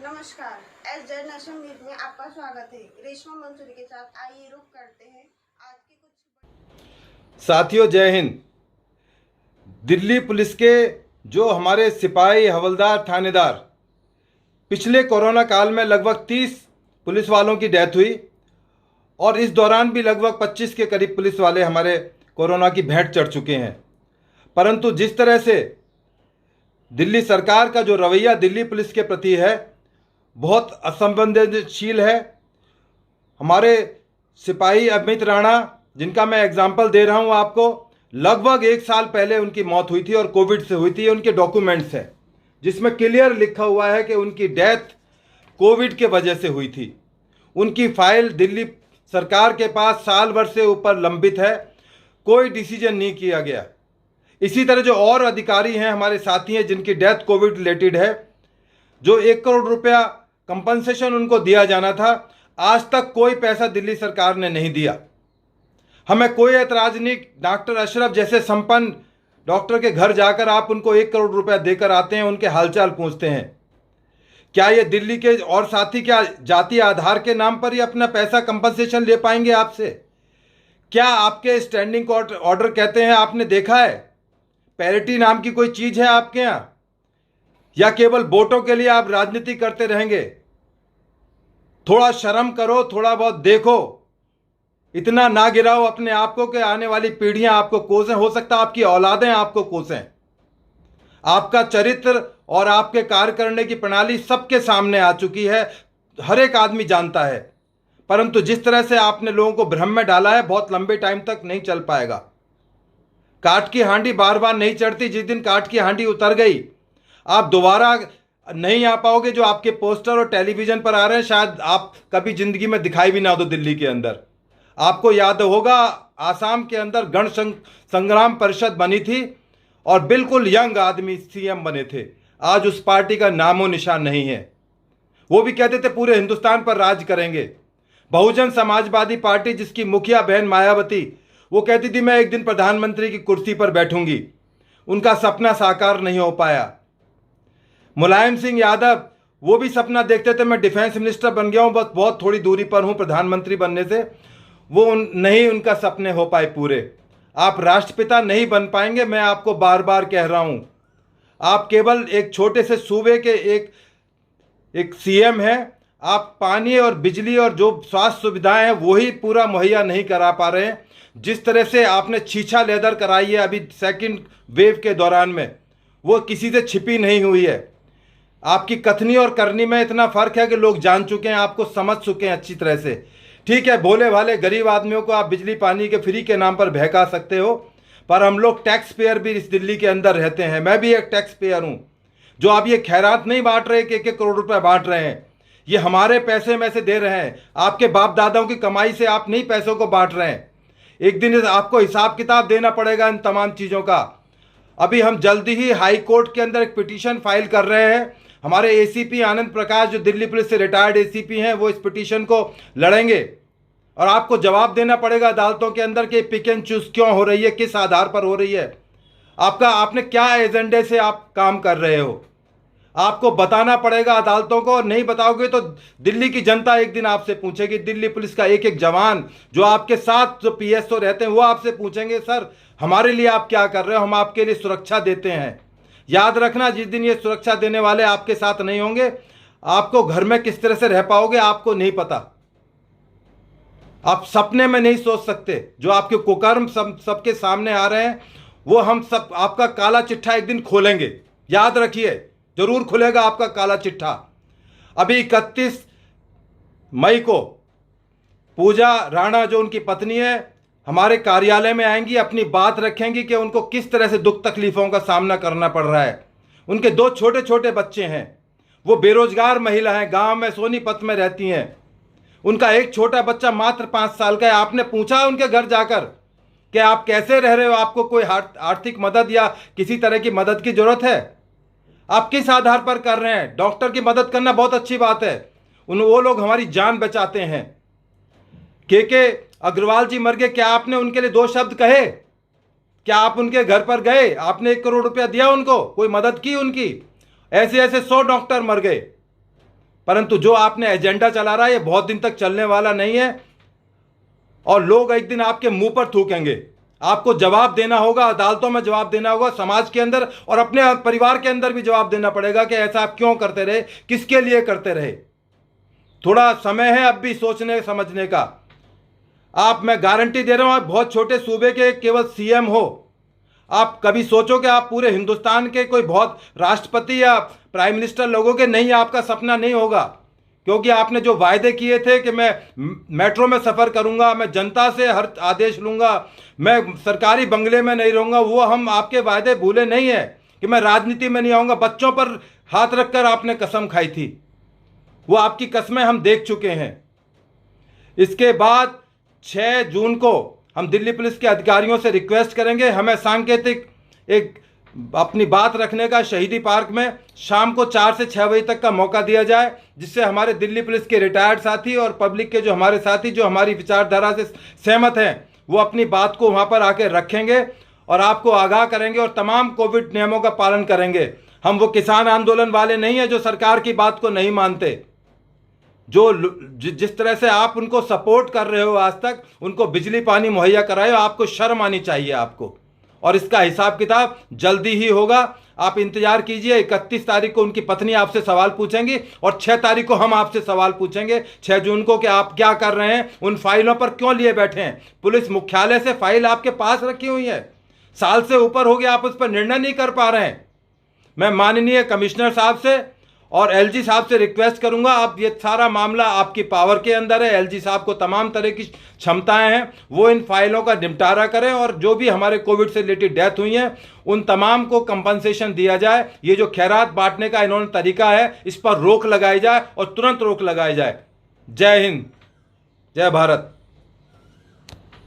नमस्कार, S Z nation news में आपका स्वागत है। रेशमा मंसूरी के साथ आइए रुक करते हैं आज के कुछ। साथियों, जय हिंद। दिल्ली पुलिस के जो हमारे सिपाही, हवलदार, थानेदार, पिछले कोरोना काल में लगभग 30 पुलिस वालों की डेथ हुई और इस दौरान भी लगभग 25 के करीब पुलिस वाले हमारे कोरोना की भेंट चढ़ चुके हैं। परंतु जिस तरह से दिल्ली सरकार का जो रवैया दिल्ली पुलिस के प्रति है, बहुत असंवेदनशील है। हमारे सिपाही अमित राणा, जिनका मैं एग्जाम्पल दे रहा हूं आपको, लगभग 1 साल पहले उनकी मौत हुई थी और कोविड से हुई थी। उनके डॉक्यूमेंट्स हैं जिसमें क्लियर लिखा हुआ है कि उनकी डेथ कोविड के वजह से हुई थी। उनकी फाइल दिल्ली सरकार के पास साल भर से ऊपर लंबित है, कोई डिसीजन नहीं किया गया। इसी तरह जो और अधिकारी हैं, हमारे साथी हैं, जिनकी डेथ कोविड रिलेटेड है, जो 1 करोड़ रुपया कंपनसेशन उनको दिया जाना था, आज तक कोई पैसा दिल्ली सरकार ने नहीं दिया। हमें कोई ऐतराज नहीं। डॉक्टर अशरफ जैसे संपन्न डॉक्टर के घर जाकर आप उनको 1 करोड़ रुपया देकर आते हैं, उनके हालचाल पूछते हैं। क्या ये दिल्ली के और साथी क्या जाति आधार के नाम पर ही अपना पैसा कंपनसेशन ले पाएंगे आपसे? क्या आपके स्टैंडिंग कोर्ट ऑर्डर कहते हैं, आपने देखा है? पैरिटी नाम की कोई चीज है आपके यहाँ, या केवल वोटों के लिए आप राजनीति करते रहेंगे? थोड़ा शर्म करो, थोड़ा बहुत देखो। इतना ना गिराओ अपने आप को कि आने वाली पीढ़ियां आपको कोसें, हो सकता है आपकी औलादें आपको कोसें। आपका चरित्र और आपके कार्य करने की प्रणाली सबके सामने आ चुकी है, हर एक आदमी जानता है। परंतु जिस तरह से आपने लोगों को भ्रम में डाला है, बहुत लंबे टाइम तक नहीं चल पाएगा। काठ की हांडी बार बार नहीं चढ़ती। जिस दिन काठ की हांडी उतर गई, आप दोबारा नहीं आ पाओगे। जो आपके पोस्टर और टेलीविजन पर आ रहे हैं, शायद आप कभी जिंदगी में दिखाई भी ना दो दिल्ली के अंदर। आपको याद होगा, आसाम के अंदर गण संग्राम परिषद बनी थी और बिल्कुल यंग आदमी सीएम बने थे। आज उस पार्टी का नामो निशान नहीं है। वो भी कहते थे पूरे हिंदुस्तान पर राज करेंगे। बहुजन समाजवादी पार्टी, जिसकी मुखिया बहन मायावती, वो कहती थी मैं एक दिन प्रधानमंत्री की कुर्सी पर बैठूंगी। उनका सपना साकार नहीं हो पाया। मुलायम सिंह यादव, वो भी सपना देखते थे मैं डिफेंस मिनिस्टर बन गया हूं, बस बहुत थोड़ी दूरी पर हूं प्रधानमंत्री बनने से। वो नहीं उनका सपने हो पाए पूरे। आप राष्ट्रपिता नहीं बन पाएंगे, मैं आपको बार बार कह रहा हूं। आप केवल एक छोटे से सूबे के एक सीएम हैं। आप पानी और बिजली और जो स्वास्थ्य सुविधाएं हैं वही पूरा मुहैया नहीं करा पा रहे हैं। जिस तरह से आपने छीछा लेदर कराई है अभी सेकंड वेव के दौरान में, वो किसी से छिपी नहीं हुई है। आपकी कथनी और करनी में इतना फर्क है कि लोग जान चुके हैं, आपको समझ चुके हैं अच्छी तरह से। ठीक है, भोले भाले गरीब आदमियों को आप बिजली पानी के फ्री के नाम पर बहका सकते हो, पर हम लोग टैक्स पेयर भी इस दिल्ली के अंदर रहते हैं। मैं भी एक टैक्स पेयर हूं। जो आप ये खैरात नहीं बांट रहे कि 1-1 करोड़ रुपए बांट रहे हैं, ये हमारे पैसे में से दे रहे हैं। आपके बाप दादाओं की कमाई से आप नहीं पैसों को बांट रहे हैं। एक दिन आपको हिसाब किताब देना पड़ेगा इन तमाम चीज़ों का। अभी हम जल्दी ही हाई कोर्ट के अंदर एक पिटीशन फाइल कर रहे हैं। हमारे एसीपी आनंद प्रकाश, जो दिल्ली पुलिस से रिटायर्ड एसीपी हैं, वो इस पिटीशन को लड़ेंगे और आपको जवाब देना पड़ेगा अदालतों के अंदर कि पिक एंड चूज क्यों हो रही है, किस आधार पर हो रही है, आपने क्या एजेंडे से आप काम कर रहे हो। आपको बताना पड़ेगा अदालतों को, और नहीं बताओगे तो दिल्ली की जनता एक दिन आपसे पूछेगी। दिल्ली पुलिस का एक एक जवान, जो आपके साथ जो पीएसओ रहते हैं, वो आपसे पूछेंगे सर हमारे लिए आप क्या कर रहे हो, हम आपके लिए सुरक्षा देते हैं। याद रखना, जिस दिन ये सुरक्षा देने वाले आपके साथ नहीं होंगे, आपको घर में किस तरह से रह पाओगे आपको नहीं पता। आप सपने में नहीं सोच सकते। जो आपके कुकर्म सबके सामने आ रहे हैं, वो हम सब आपका काला चिट्ठा एक दिन खोलेंगे। याद रखिए, जरूर खुलेगा आपका काला चिट्ठा। अभी 31 मई को पूजा राणा, जो उनकी पत्नी है, हमारे कार्यालय में आएंगी, अपनी बात रखेंगी कि उनको किस तरह से दुख तकलीफों का सामना करना पड़ रहा है। उनके 2 छोटे छोटे बच्चे हैं, वो बेरोजगार महिला हैं, गांव में सोनीपत में रहती हैं। उनका एक छोटा बच्चा मात्र 5 साल का है। आपने पूछा उनके घर जाकर कि आप कैसे रह रहे हो, आपको कोई आर्थिक मदद या किसी तरह की मदद की जरूरत है? आप किस आधार पर कर रहे हैं? डॉक्टर की मदद करना बहुत अच्छी बात है, वो लोग हमारी जान बचाते हैं। के अग्रवाल जी मर गए, क्या आपने उनके लिए 2 शब्द कहे? क्या आप उनके घर पर गए? आपने 1 करोड़ रुपया दिया उनको? कोई मदद की उनकी? ऐसे ऐसे 100 डॉक्टर मर गए। परंतु जो आपने एजेंडा चला रहा है ये बहुत दिन तक चलने वाला नहीं है और लोग एक दिन आपके मुंह पर थूकेंगे। आपको जवाब देना होगा, अदालतों में जवाब देना होगा, समाज के अंदर और अपने परिवार के अंदर भी जवाब देना पड़ेगा कि ऐसा आप क्यों करते रहे, किसके लिए करते रहे। थोड़ा समय है अब भी सोचने समझने का। मैं गारंटी दे रहा हूं, आप बहुत छोटे सूबे के केवल सीएम हो, आप कभी सोचो कि आप पूरे हिंदुस्तान के कोई बहुत राष्ट्रपति या प्राइम मिनिस्टर लोगों के नहीं, आपका सपना नहीं होगा, क्योंकि आपने जो वायदे किए थे कि मैं मेट्रो में सफ़र करूंगा, मैं जनता से हर आदेश लूंगा, मैं सरकारी बंगले में नहीं रहूंगा, वो हम आपके वायदे भूले नहीं है कि मैं राजनीति में नहीं आऊंगा। बच्चों पर हाथ रखकर आपने कसम खाई थी, वो आपकी कसमें हम देख चुके हैं। इसके बाद 6 जून को हम दिल्ली पुलिस के अधिकारियों से रिक्वेस्ट करेंगे, हमें सांकेतिक एक अपनी बात रखने का शहीदी पार्क में शाम को 4 से 6 बजे तक का मौका दिया जाए, जिससे हमारे दिल्ली पुलिस के रिटायर्ड साथी और पब्लिक के जो हमारे साथी जो हमारी विचारधारा से सहमत हैं वो अपनी बात को वहाँ पर आके रखेंगे और आपको आगाह करेंगे और तमाम कोविड नियमों का पालन करेंगे। हम वो किसान आंदोलन वाले नहीं हैं जो सरकार की बात को नहीं मानते। जो जिस तरह से आप उनको सपोर्ट कर रहे हो आज तक, उनको बिजली पानी मुहैया कराए, आपको शर्म आनी चाहिए आपको। और इसका हिसाब किताब जल्दी ही होगा, आप इंतजार कीजिए। 31 तारीख को उनकी पत्नी आपसे सवाल पूछेंगी और 6 तारीख को हम आपसे सवाल पूछेंगे 6 जून को कि आप क्या कर रहे हैं, उन फाइलों पर क्यों लिए बैठे हैं। पुलिस मुख्यालय से फाइल आपके पास रखी हुई है, साल से ऊपर हो गया, आप उस पर निर्णय नहीं कर पा रहे हैं। मैं माननीय कमिश्नर साहब से और एलजी साहब से रिक्वेस्ट करूंगा, आप ये सारा मामला आपकी पावर के अंदर है, एलजी साहब को तमाम तरह की क्षमताएं हैं, वो इन फाइलों का निपटारा करें और जो भी हमारे कोविड से रिलेटेड डेथ हुई हैं उन तमाम को कंपनसेशन दिया जाए। ये जो खैरात बांटने का इन्होंने तरीका है, इस पर रोक लगाई जाए और तुरंत रोक लगाई जाए। जय हिंद, जय भारत।